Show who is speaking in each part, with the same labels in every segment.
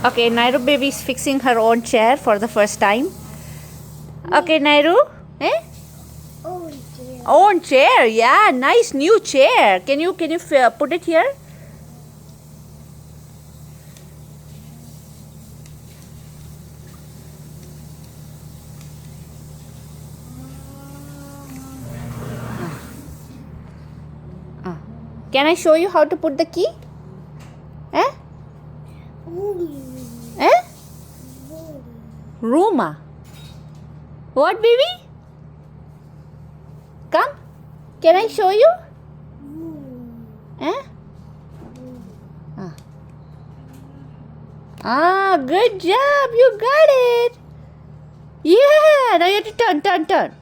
Speaker 1: Okay, Nyra baby is fixing her own chair for the first time. Okay, Nyru. Eh? Own chair. Yeah, nice new chair. Can you put it here? Can I show you how to put the key? Eh? Eh? Room. What, baby? Come. Can I show you? Eh? Good job. You got it. Yeah. Now you have to turn.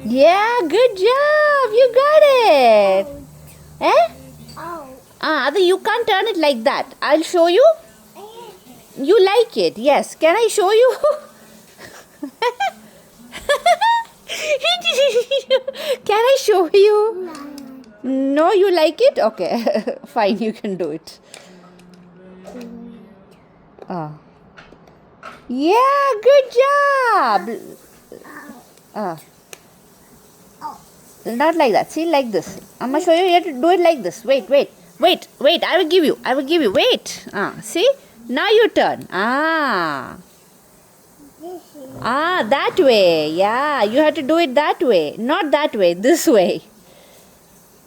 Speaker 1: Yeah, good job. You got it. Eh? You can't turn it like that. I'll show you. You like it? Yes. Can I show you? Can I show you? No, you like it? Okay. Fine, you can do it. Yeah, good job. Not like that. See, like this. I'm gonna show you. You have to do it like this. Wait. I will give you. Wait. See? Now you turn. That way. Yeah, you have to do it that way. Not that way. This way.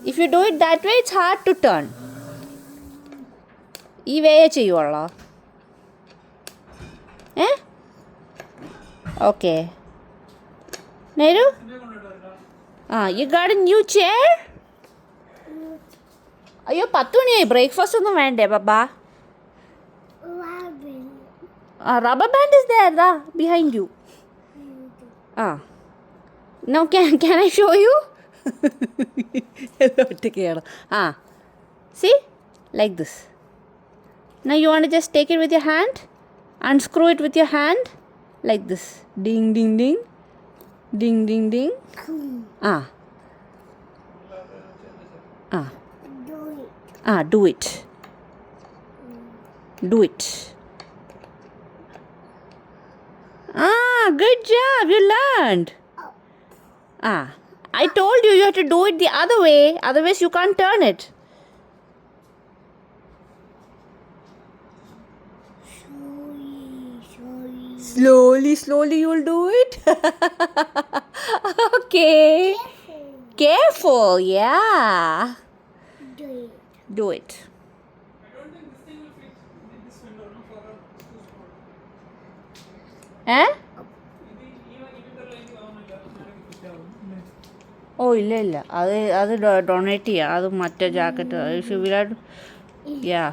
Speaker 1: If you do it that way, it's hard to turn. ഈ വേയേ ചെയ്യുള്ളോ? Okay. Nyru? You got a new chair? അയ്യോ 10 മണിയായി. Breakfast ഒന്നും വേണ്ടേ Baba? Rubber band is there, behind you. Now can I show you? See? Like this. Now you want to just take it with your hand, unscrew it with your hand, like this. Ding, ding, ding. Ding, ding, ding. Do it. Do it. Good job. You learned. I told you have to do it the other way. Otherwise you can't turn it. Slowly you'll do it. Okay. Careful. Yeah. Do it. ഇല്ല അത് donate ചെയ്യാം. അത് മറ്റേ jacket. യാ